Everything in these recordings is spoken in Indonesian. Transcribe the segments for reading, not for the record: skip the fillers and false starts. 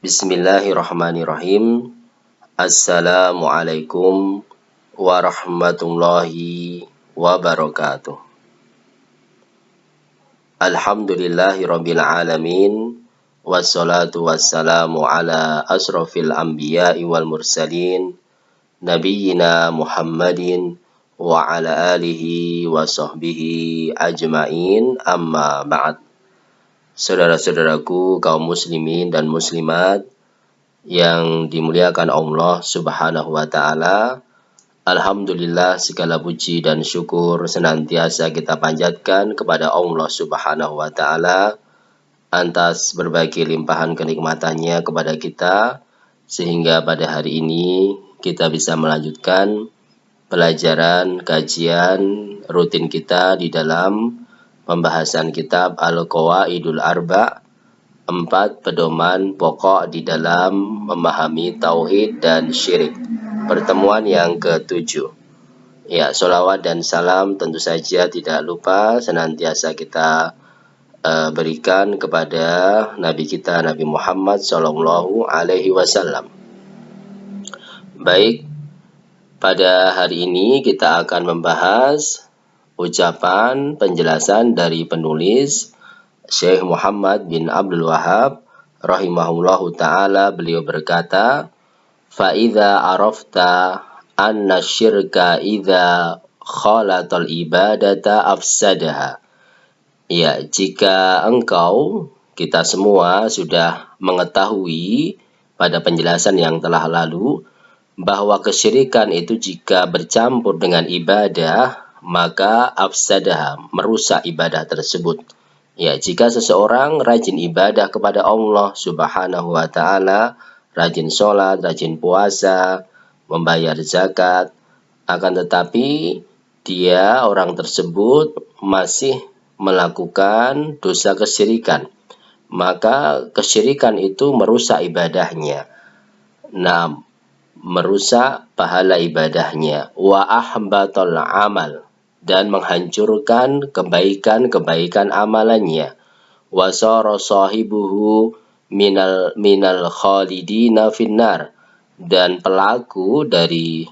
Bismillahirrahmanirrahim. Assalamualaikum warahmatullahi wabarakatuh. Alhamdulillahirabbil alamin. Wassalatu wassalamu ala asrofil anbiya'i wal mursalin nabiyyina Muhammadin wa ala alihi wa sahbihi ajmain, amma ba'd. Saudara-saudaraku kaum muslimin dan muslimat yang dimuliakan Allah Subhanahu wa taala, alhamdulillah segala puji dan syukur senantiasa kita panjatkan kepada Allah Subhanahu wa taala atas berbagai limpahan kenikmatannya kepada kita, sehingga pada hari ini kita bisa melanjutkan pelajaran kajian rutin kita di dalam pembahasan kitab Al-Qawaidul Arba', 4 pedoman pokok di dalam memahami tauhid dan syirik. Pertemuan yang ke-7. Ya, sholawat dan salam tentu saja tidak lupa senantiasa kita berikan kepada Nabi kita, Nabi Muhammad Sallallahu Alaihi Wasallam. Baik, pada hari ini kita akan membahas ucapan penjelasan dari penulis Syekh Muhammad bin Abdul Wahhab rahimahullahu ta'ala. Beliau berkata, فَإِذَا عَرَفْتَ أَنَّ الشِّرْكَ إِذَا خَلَطَ الْعِبَادَةَ أَفْسَدَهَا. Ya, jika engkau, kita semua sudah mengetahui pada penjelasan yang telah lalu bahwa kesyirikan itu jika bercampur dengan ibadah, maka afsadaha, merusak ibadah tersebut. Ya, jika seseorang rajin ibadah kepada Allah Subhanahu wa taala, rajin sholat, rajin puasa, membayar zakat, akan tetapi dia, orang tersebut, masih melakukan dosa kesyirikan, maka kesyirikan itu merusak ibadahnya. Nah, merusak pahala ibadahnya. Wa ahbatal amal, dan menghancurkan kebaikan-kebaikan amalannya. Wa sara sahibuhu minal khalidina finnar, dan pelaku dari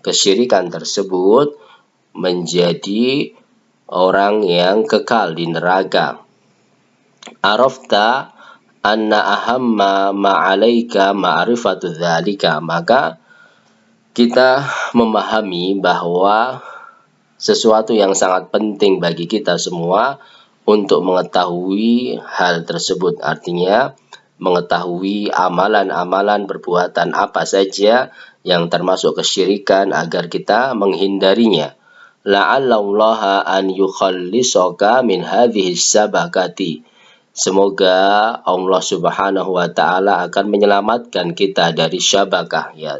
kesyirikan tersebut menjadi orang yang kekal di neraka. Arafta anna ahamma ma'alaika ma'rifatu dzalika, maka kita memahami bahwa sesuatu yang sangat penting bagi kita semua untuk mengetahui hal tersebut, artinya mengetahui amalan-amalan perbuatan apa saja yang termasuk kesyirikan agar kita menghindarinya. La'allallaha an yukhallisaka min hadhihi sabakati. Semoga Allah Subhanahu wa taala akan menyelamatkan kita dari syabakah, ya,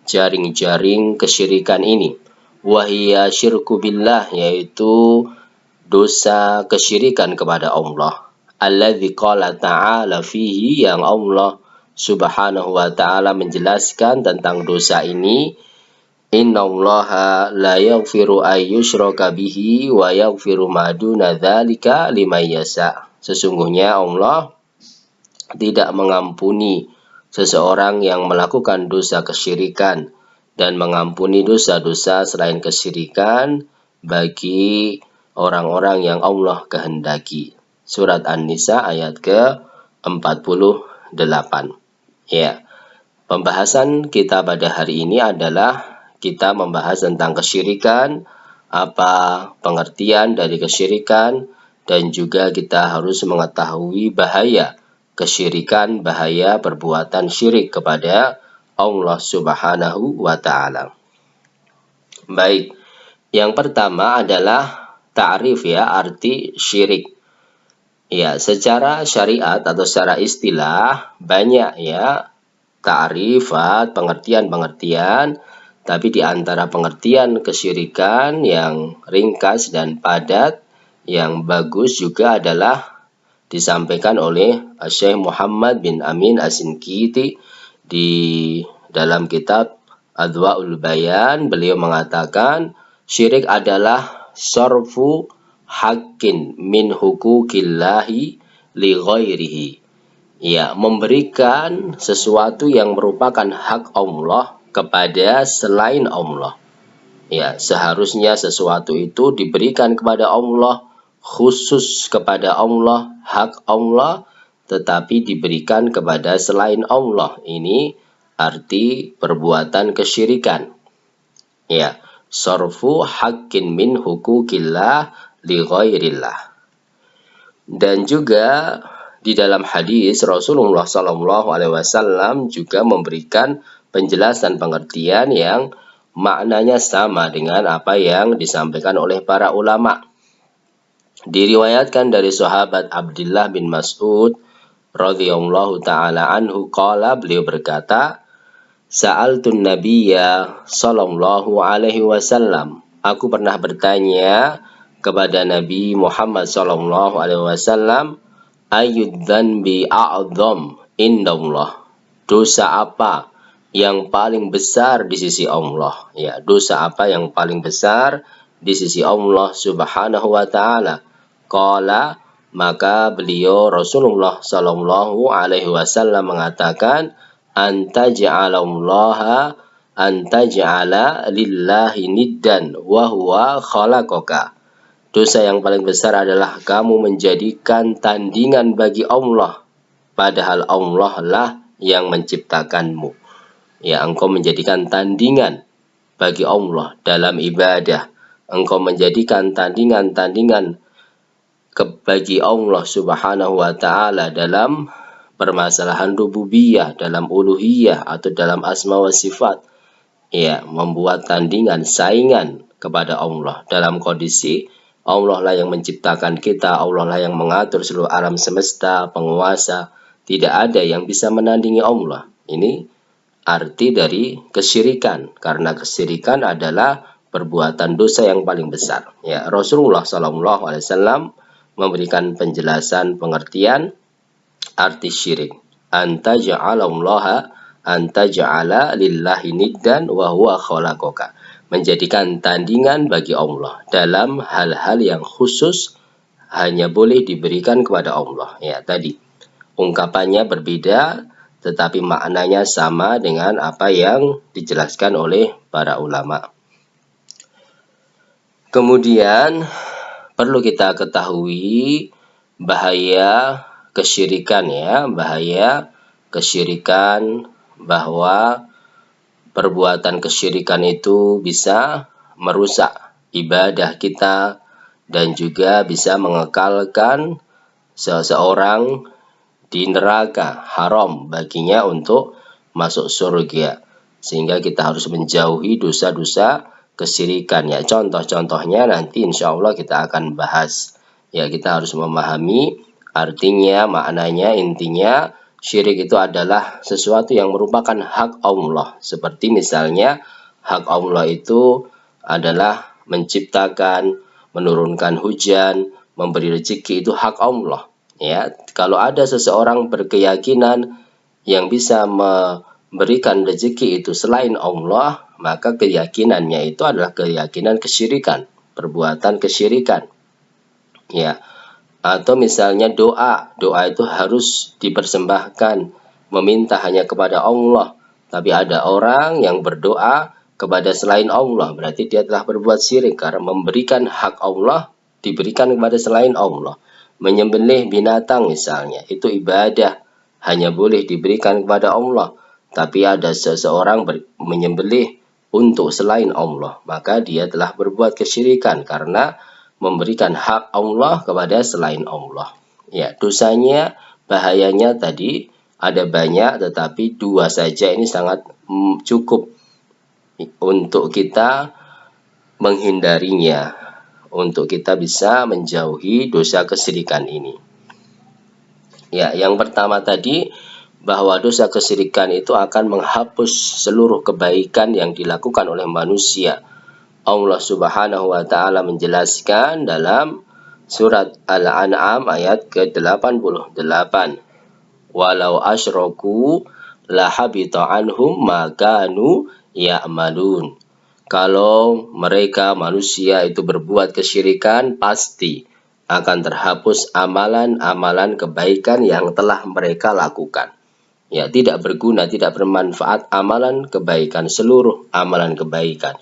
jaring-jaring kesyirikan ini. Wahiyya syirku billah, yaitu dosa kesyirikan kepada Allah. Alladzi qala ta'ala fihi, yang Allah Subhanahu wa taala menjelaskan tentang dosa ini. Innallaha la yaghfiru ayyushraka bihi wa yaghfiru ma duna dzalika liman yasha. Sesungguhnya Allah tidak mengampuni seseorang yang melakukan dosa kesyirikan dan mengampuni dosa-dosa selain kesyirikan bagi orang-orang yang Allah kehendaki. Surat An-Nisa ayat ke-48. Ya. Pembahasan kita pada hari ini adalah kita membahas tentang kesyirikan, apa pengertian dari kesyirikan, dan juga kita harus mengetahui bahaya kesyirikan, bahaya perbuatan syirik kepada Allah Subhanahu wa taala. Baik, yang pertama adalah ta'rif, ya, arti syirik. Ya, secara syariat atau secara istilah banyak, ya, ta'rifat, pengertian-pengertian. Tapi di antara pengertian kesyirikan yang ringkas dan padat, yang bagus juga adalah disampaikan oleh Syekh Muhammad bin Amin As-Sinkiti di dalam kitab Adwa'ul Bayan. Beliau mengatakan syirik adalah sarfu haqqin min huquqillahi li ghairihi, Ya, memberikan sesuatu yang merupakan hak Allah kepada selain Allah. Ya, seharusnya sesuatu itu diberikan kepada Allah, khusus kepada Allah, hak Allah, tetapi diberikan kepada selain Allah. Ini arti perbuatan kesyirikan. Ya, sarfu haqqin min hukukillah li ghairillah. Dan juga di dalam hadis Rasulullah SAW juga memberikan penjelasan pengertian yang maknanya sama dengan apa yang disampaikan oleh para ulama. Diriwayatkan dari sahabat Abdullah bin Mas'ud radhiyallahu taala anhu qala, beliau berkata, Sa'altun Nabiyya sallallahu alaihi wasallam. Aku pernah bertanya kepada Nabi Muhammad sallallahu alaihi wasallam, ayyud dzanbi a'dzam indallah. Dosa apa yang paling besar di sisi Allah? Ya, dosa apa yang paling besar di sisi Allah Subhanahu wa taala? Qala, maka beliau Rasulullah sallallahu alaihi wasallam mengatakan, anta ja'ala lillahi niddan wa huwa khalaqaka. Dosa yang paling besar adalah kamu menjadikan tandingan bagi Allah, padahal Allah lah yang menciptakanmu. Ya, engkau menjadikan tandingan bagi Allah dalam ibadah. Engkau menjadikan tandingan-tandingan bagi Allah Subhanahu wa taala dalam permasalahan rububiyah, dalam uluhiyah atau dalam asma wa sifat. Ya, membuat tandingan, saingan kepada Allah dalam kondisi Allah lah yang menciptakan kita, Allah lah yang mengatur seluruh alam semesta, penguasa. Tidak ada yang bisa menandingi Allah. Ini arti dari kesyirikan, karena kesyirikan adalah perbuatan dosa yang paling besar. Ya, Rasulullah SAW memberikan penjelasan pengertian arti syirik. Anta ja'ala lillahi niddan wa huwa khalaqaka. Menjadikan tandingan bagi Allah dalam hal-hal yang khusus hanya boleh diberikan kepada Allah. Ya, tadi ungkapannya berbeda tetapi maknanya sama dengan apa yang dijelaskan oleh para ulama. Kemudian perlu kita ketahui bahaya kesyirikan, ya, bahaya kesyirikan, bahwa perbuatan kesyirikan itu bisa merusak ibadah kita dan juga bisa mengekalkan seseorang di neraka, haram baginya untuk masuk surga. Sehingga kita harus menjauhi dosa-dosa kesyirikan. Ya, contoh-contohnya nanti insya Allah kita akan bahas. Ya, kita harus memahami artinya, maknanya, intinya. Syirik itu adalah sesuatu yang merupakan hak Allah. Seperti misalnya hak Allah itu adalah menciptakan, menurunkan hujan, memberi rezeki, itu hak Allah. Ya, kalau ada seseorang berkeyakinan yang bisa memberikan rezeki itu selain Allah, maka keyakinannya itu adalah keyakinan kesyirikan, perbuatan kesyirikan. Ya. Atau misalnya doa itu harus dipersembahkan, meminta hanya kepada Allah. Tapi ada orang yang berdoa kepada selain Allah, berarti dia telah berbuat syirik karena memberikan hak Allah diberikan kepada selain Allah. Menyembelih binatang misalnya, itu ibadah, hanya boleh diberikan kepada Allah. Tapi ada seseorang menyembelih untuk selain Allah, maka dia telah berbuat kesyirikan karena memberikan hak Allah kepada selain Allah. Ya, dosanya, bahayanya tadi ada banyak, tetapi dua saja ini sangat cukup untuk kita menghindarinya, untuk kita bisa menjauhi dosa kesyirikan ini. Ya, yang pertama tadi, bahwa dosa kesyirikan itu akan menghapus seluruh kebaikan yang dilakukan oleh manusia. Allah Subhanahu wa taala menjelaskan dalam surat Al-An'am ayat ke-88. Walau asyraku la habita anhum ma kanu ya'malun. Kalau mereka manusia itu berbuat kesyirikan, pasti akan terhapus amalan-amalan kebaikan yang telah mereka lakukan. Ya, tidak berguna, tidak bermanfaat amalan kebaikan, seluruh amalan kebaikan.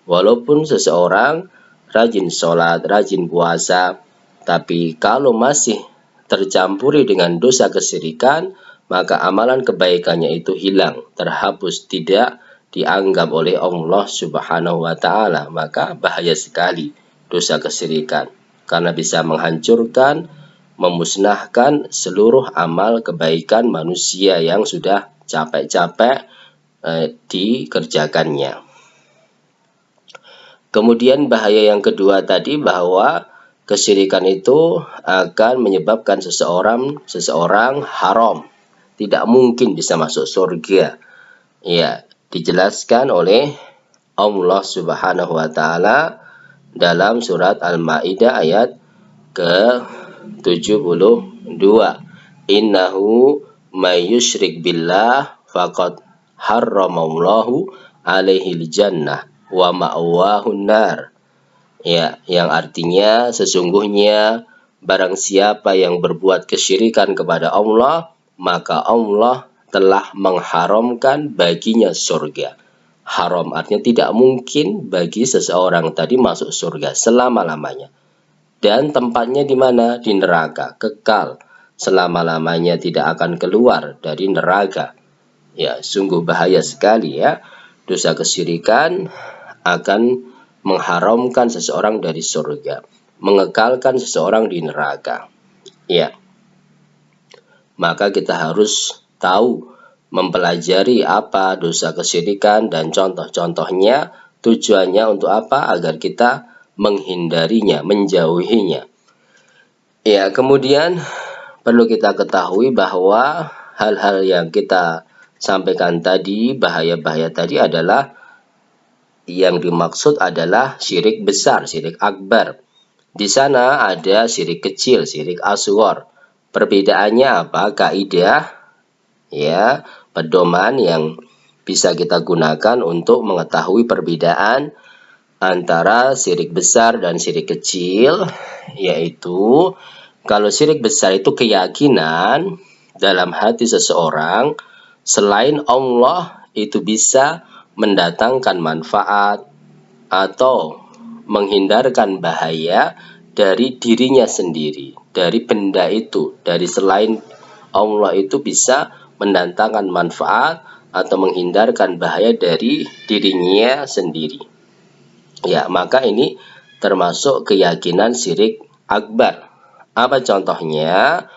Walaupun seseorang rajin sholat, rajin puasa, tapi kalau masih tercampuri dengan dosa kesyirikan, maka amalan kebaikannya itu hilang, terhapus, tidak dianggap oleh Allah Subhanahu wa Ta'ala. Maka bahaya sekali dosa kesyirikan, karena bisa menghancurkan, memusnahkan seluruh amal kebaikan manusia yang sudah capek-capek dikerjakannya. Kemudian bahaya yang kedua tadi, bahwa kesyirikan itu akan menyebabkan seseorang haram, tidak mungkin bisa masuk surga. Ya, dijelaskan oleh Allah Subhanahu wa Ta'ala dalam surat Al-Maidah ayat ke-72. Innahu may yusyrik billah faqad harramallahu alaihil jannah wa ma'wahun nar. Ya, yang artinya sesungguhnya barang siapa yang berbuat kesyirikan kepada Allah, maka Allah telah mengharamkan baginya surga. Haram artinya tidak mungkin bagi seseorang tadi masuk surga selama-lamanya. Dan tempatnya di mana? Di neraka, kekal selama-lamanya, tidak akan keluar dari neraka. Ya, sungguh bahaya sekali ya. Dosa kesyirikan akan mengharamkan seseorang dari surga, mengekalkan seseorang di neraka. Ya. Maka kita harus tahu, mempelajari apa dosa kesyirikan dan contoh-contohnya, tujuannya untuk apa? Agar kita menghindarinya, menjauhinya. Ya, kemudian perlu kita ketahui bahwa hal-hal yang kita sampaikan tadi, bahaya-bahaya tadi adalah yang dimaksud adalah syirik besar, syirik akbar. Di sana ada syirik kecil, syirik asghar. Perbedaannya apa? Kaidah, ya, pedoman yang bisa kita gunakan untuk mengetahui perbedaan antara syirik besar dan syirik kecil, yaitu kalau syirik besar itu keyakinan dalam hati seseorang selain Allah itu bisa mendatangkan manfaat atau menghindarkan bahaya dari dirinya sendiri, dari benda itu, dari selain Allah itu bisa mendatangkan manfaat atau menghindarkan bahaya dari dirinya sendiri. Ya, maka ini termasuk keyakinan syirik akbar. Apa contohnya?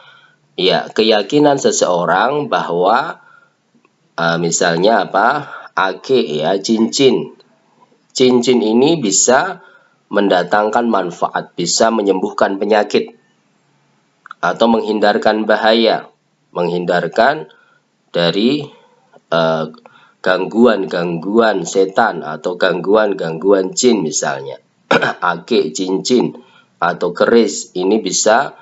Ya, keyakinan seseorang bahwa misalnya apa? Ake, ya, cincin. Cincin ini bisa mendatangkan manfaat, bisa menyembuhkan penyakit atau menghindarkan bahaya, menghindarkan dari gangguan-gangguan setan atau gangguan-gangguan jin misalnya. Ake, cincin atau keris ini bisa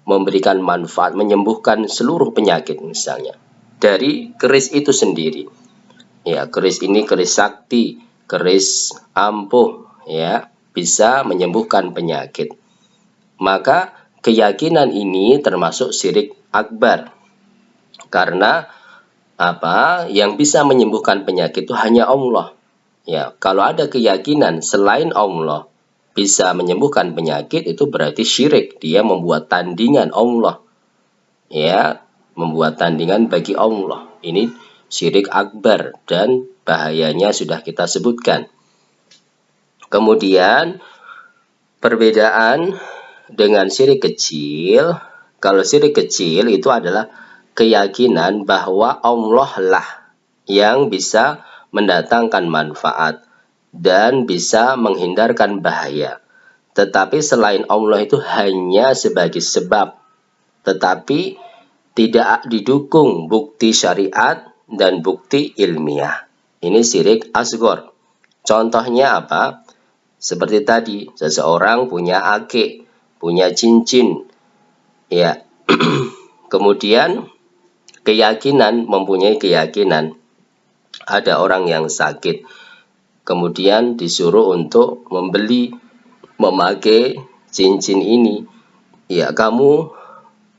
memberikan manfaat, menyembuhkan seluruh penyakit misalnya dari keris itu sendiri. Ya, keris ini keris sakti, keris ampuh, ya, bisa menyembuhkan penyakit. Maka keyakinan ini termasuk syirik akbar. Karena apa? Yang bisa menyembuhkan penyakit itu hanya Allah. Ya, kalau ada keyakinan selain Allah bisa menyembuhkan penyakit, itu berarti syirik. Dia membuat tandingan Allah. Ya, membuat tandingan bagi Allah. Ini syirik akbar dan bahayanya sudah kita sebutkan. Kemudian perbedaan dengan syirik kecil. Kalau syirik kecil itu adalah keyakinan bahwa Allah lah yang bisa mendatangkan manfaat dan bisa menghindarkan bahaya. Tetapi selain Allah itu hanya sebagai sebab, tetapi tidak didukung bukti syariat dan bukti ilmiah. Ini syirik asghar. Contohnya apa? Seperti tadi, seseorang punya ake, punya cincin, ya. Kemudian mempunyai keyakinan ada orang yang sakit, kemudian disuruh untuk memakai cincin ini, ya kamu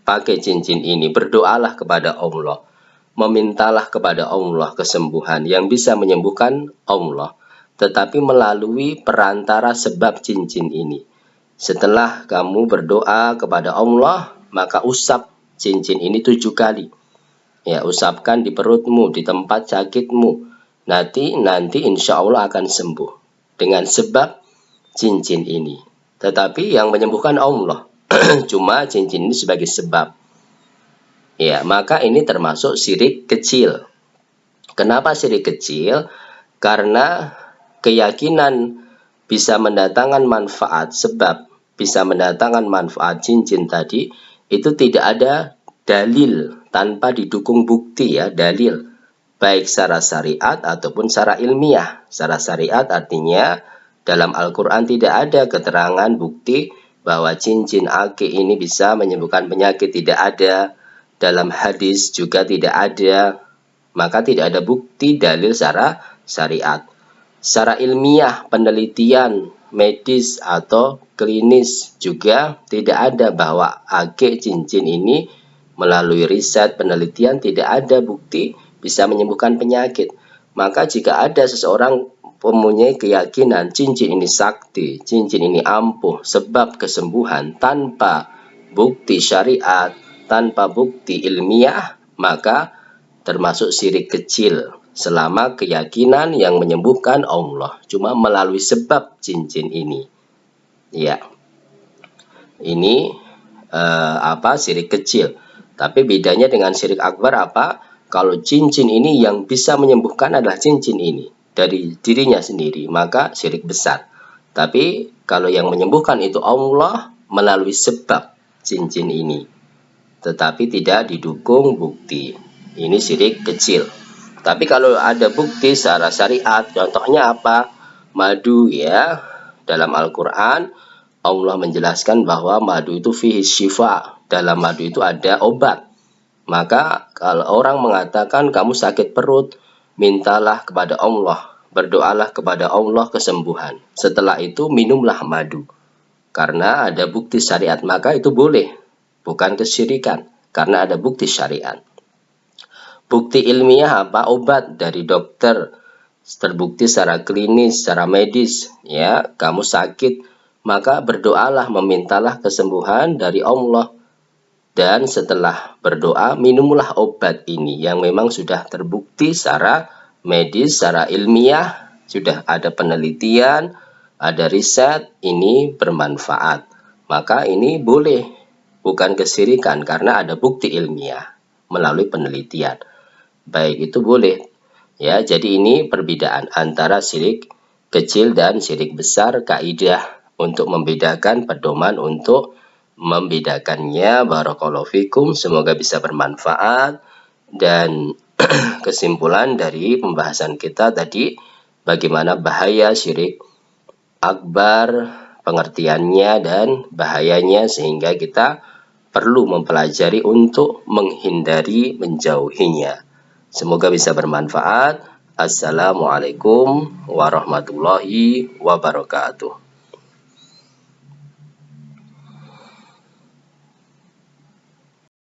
pakai cincin ini, berdoalah kepada Allah, memintalah kepada Allah kesembuhan, yang bisa menyembuhkan Allah, tetapi melalui perantara sebab cincin ini. Setelah kamu berdoa kepada Allah, maka usap cincin ini 7 kali. Ya, usapkan di perutmu, di tempat sakitmu. Nanti insya Allah akan sembuh dengan sebab cincin ini. Tetapi yang menyembuhkan Allah. Cuma cincin ini sebagai sebab. Ya, maka ini termasuk syirik kecil. Kenapa syirik kecil? Karena keyakinan bisa mendatangkan manfaat, sebab bisa mendatangkan manfaat cincin tadi, itu tidak ada dalil tanpa didukung bukti, ya, dalil. Baik secara syariat ataupun secara ilmiah. Secara syariat artinya dalam Al-Quran tidak ada keterangan bukti bahwa cincin akik ini bisa menyembuhkan penyakit, tidak ada. Dalam hadis juga tidak ada. Maka tidak ada bukti dalil secara syariat. Secara ilmiah, penelitian medis atau klinis juga tidak ada bahwa akik cincin ini melalui riset penelitian tidak ada bukti bisa menyembuhkan penyakit. Maka jika ada seseorang mempunyai keyakinan cincin ini sakti, cincin ini ampuh sebab kesembuhan tanpa bukti syariat, tanpa bukti ilmiah, maka termasuk syirik kecil. Selama keyakinan yang menyembuhkan Allah cuma melalui sebab cincin ini. Ya. Ini syirik kecil. Tapi bedanya dengan syirik akbar apa? Kalau cincin ini yang bisa menyembuhkan adalah cincin ini dari dirinya sendiri, maka syirik besar. Tapi kalau yang menyembuhkan itu Allah melalui sebab cincin ini, tetapi tidak didukung bukti. Ini syirik kecil. Tapi kalau ada bukti secara syariat, contohnya apa? Madu, ya. Dalam Al-Quran, Allah menjelaskan bahwa madu itu fihi syifa. Dalam madu itu ada obat. Maka kalau orang mengatakan kamu sakit perut, mintalah kepada Allah. Berdoalah kepada Allah kesembuhan. Setelah itu minumlah madu. Karena ada bukti syariat, maka itu boleh. Bukan kesyirikan. Karena ada bukti syariat. Bukti ilmiah apa? Obat dari dokter, terbukti secara klinis, secara medis, ya, kamu sakit, maka berdoalah, memintalah kesembuhan dari Allah. Dan setelah berdoa, minumlah obat ini yang memang sudah terbukti secara medis, secara ilmiah, sudah ada penelitian, ada riset, ini bermanfaat. Maka ini boleh, bukan kesyirikan karena ada bukti ilmiah melalui penelitian. Baik, itu boleh. Ya, jadi ini perbedaan antara syirik kecil dan syirik besar, kaidah untuk membedakan, pedoman untuk membedakannya. Barakallahu fikum, semoga bisa bermanfaat. Dan kesimpulan dari pembahasan kita tadi, bagaimana bahaya syirik akbar, pengertiannya dan bahayanya, sehingga kita perlu mempelajari untuk menghindari, menjauhinya. Semoga bisa bermanfaat. Assalamualaikum warahmatullahi wabarakatuh.